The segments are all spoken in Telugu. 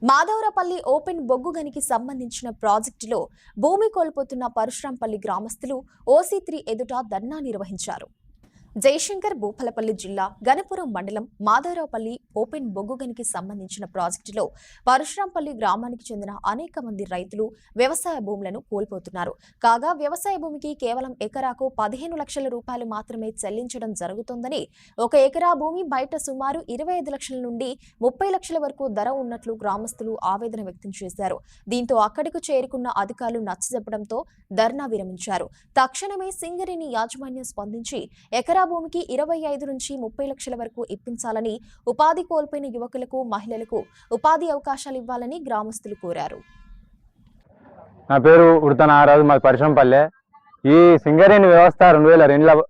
మాధవరపల్లి ఓపెన్ బొగ్గు గనికి సంబంధించిన ప్రాజెక్టులో భూమి కోల్పోతున్న పరశురాంపల్లి గ్రామస్తులు ఓసీ3 ఎదుట ధర్నా నిర్వహించారు. జయశంకర్ భూపాలపల్లి జిల్లా గణపురం మండలం మాధవరపల్లి ఓపెన్ బొగ్గు గనికి సంబంధించిన ప్రాజెక్టులో పరశురాంపల్లి గ్రామానికి చెందిన అనేక మంది రైతులు వ్యవసాయ భూములను కోల్పోతున్నారు. కాగా వ్యవసాయ భూమికి కేవలం ఎకరాకు 15 లక్షల రూపాయలు మాత్రమే చెల్లించడం జరుగుతోందని, ఒక ఎకరా భూమి బయట సుమారు 25 లక్షల నుండి 30 లక్షల వరకు ధర ఉన్నట్లు గ్రామస్తులు ఆవేదన వ్యక్తం చేశారు. దీంతో అక్కడికి చేరుకున్న అధికారులు నచ్చజెప్పడంతో ధర్నా విరమించారు. తక్షణమే సింగరేణి యాజమాన్యం స్పందించి ఎకరా భూమికి 25 నుంచి 30 లక్షల వరకు ఇప్పించాలని, ఉపాధి కోల్పోయిన యువకులకు మహిళలకు ఉపాధి అవకాశాలు ఇవ్వాలని గ్రామస్తులు కోరారు. నా పేరు ఉడత నాగరాజు, మాది పరశురాంపల్లె. ఈ సింగరేణి వ్యవస్థ 2002లో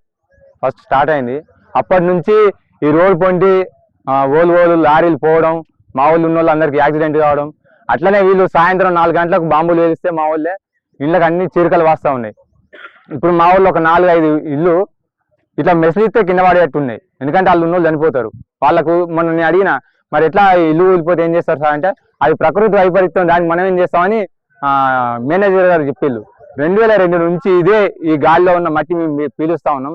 ఫస్ట్ స్టార్ట్ అయింది. అప్పటి నుంచి ఈ రోడ్ పొంటి ఓలు లారీలు పోవడం, మా ఊళ్ళు ఉన్న వాళ్ళు అందరికి యాక్సిడెంట్ కావడం, అట్లనే వీళ్ళు సాయంత్రం 4 గంటలకు బాంబులు వేస్తే మా ఊళ్ళే ఇళ్ళకి అన్ని చీరకలు వస్తూ ఉన్నాయి. ఇప్పుడు మా ఊళ్ళో ఒక 4-5 ఇల్లు ఇట్లా మెసలిస్తే కింద పడేట్టున్నాయి. ఎందుకంటే వాళ్ళు ఉన్నోళ్ళు చనిపోతారు. వాళ్ళకు మొన్న నేను అడిగిన, మరి ఎట్లా ఇల్లు వెళ్ళిపోతే ఏం చేస్తారు సార్ అంటే, అది ప్రకృతి వైపరీత్యం, దానికి మనం ఏం చేస్తామని మేనేజర్ గారు చెప్పిళ్ళు. 2002 నుంచి ఇదే ఈ గాలిలో ఉన్న మట్టి మేము పీలుస్తూ ఉన్నాం,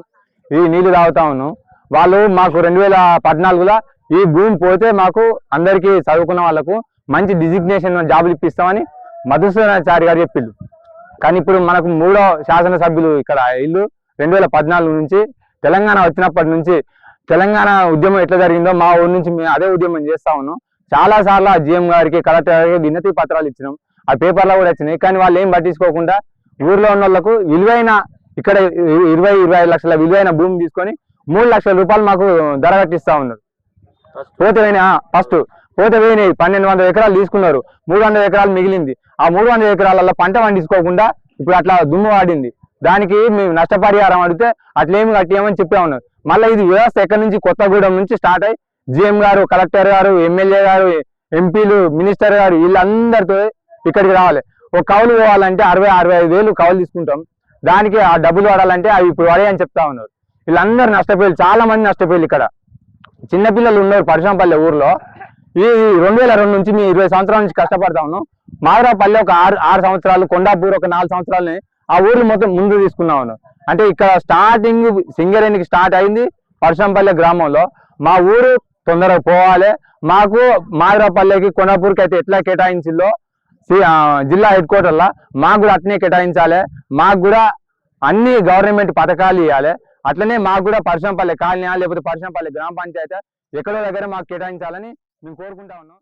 ఈ నీళ్లు తాగుతా ఉన్నాం. వాళ్ళు మాకు 2014లో ఈ భూమి పోతే మాకు అందరికీ చదువుకున్న వాళ్ళకు మంచి డిజిగ్నేషన్ జాబులు ఇప్పిస్తామని మధుసూదనాచారి గారు చెప్పిళ్ళు. కానీ ఇప్పుడు మనకు 3వ శాసనసభ్యులు ఇక్కడ ఇల్లు 2014 నుంచి తెలంగాణ వచ్చినప్పటి నుంచి తెలంగాణ ఉద్యమం ఎట్లా జరిగిందో మా ఊరి నుంచి మేము అదే ఉద్యమం చేస్తా ఉన్నాం. చాలా సార్లు జిఎం గారికి, కలెక్టర్ గారికి వినతి పత్రాలు ఇచ్చినాం. ఆ పేపర్లో కూడా వచ్చినాయి. కానీ వాళ్ళు ఏం పట్టించుకోకుండా ఊర్లో ఉన్న వాళ్ళకు విలువైన ఇక్కడ 20-25 లక్షల విలువైన భూమి తీసుకొని 3 లక్షల రూపాయలు మాకు ధర కట్టిస్తా ఉన్నారు. ఫస్ట్ పోతే పోయినాయి 1200 ఎకరాలు తీసుకున్నారు. 300 ఎకరాలు మిగిలింది. ఆ 300 ఎకరాలలో పంట పండించుకోకుండా ఇప్పుడు అట్లా దుమ్ము వాడింది. దానికి మేము నష్టపరిహారం అడిగితే అట్లేమి కట్టేయమని చెప్పే ఉన్నారు. మళ్ళీ ఇది వ్యవస్థ ఎక్కడి నుంచి కొత్తగూడెం నుంచి స్టార్ట్ అయ్యి జిఎం గారు, కలెక్టర్ గారు, ఎమ్మెల్యే గారు, ఎంపీలు, మినిస్టర్ గారు వీళ్ళందరితో ఇక్కడికి రావాలి. ఒక కౌలు పోవాలంటే 60-65 వేలు కౌలు తీసుకుంటాం. దానికి ఆ డబ్బులు వాడాలంటే అవి ఇప్పుడు వాడేయని చెప్తా ఉన్నారు. వీళ్ళందరూ నష్టపోయి, చాలా మంది నష్టపోయి. ఇక్కడ చిన్నపిల్లలు ఉన్నారు పరశురాంపల్లె ఊర్లో. ఈ 2002 నుంచి మేము 20 సంవత్సరాల నుంచి కష్టపడతా ఉన్నాం. మాధవరపల్లె ఒక 6 సంవత్సరాలు, కొండాపూర్ ఒక 4 సంవత్సరాలని ఆ ఊర్లు మొత్తం ముందు తీసుకున్నా ఉన్నాం. అంటే ఇక్కడ స్టార్టింగ్ సింగరేణికి స్టార్ట్ అయింది పరశురాంపల్లె గ్రామంలో. మా ఊరు తొందరగా పోవాలి. మాకు మాధవరపల్లెకి, కొండాపూర్కి అయితే ఎట్లా కేటాయించిందో జిల్లా హెడ్ క్వార్టర్లో మాకు కూడా అట్నే కేటాయించాలి. మాకు కూడా అన్ని గవర్నమెంట్ పథకాలు ఇవ్వాలి. అట్లనే మాకు కూడా పరశురాంపల్లె కాలనీ లేకపోతే పరశురాంపల్లె గ్రామ పంచాయతీ ఎక్కడో దగ్గర మాకు కేటాయించాలని మేము కోరుకుంటా ఉన్నాం.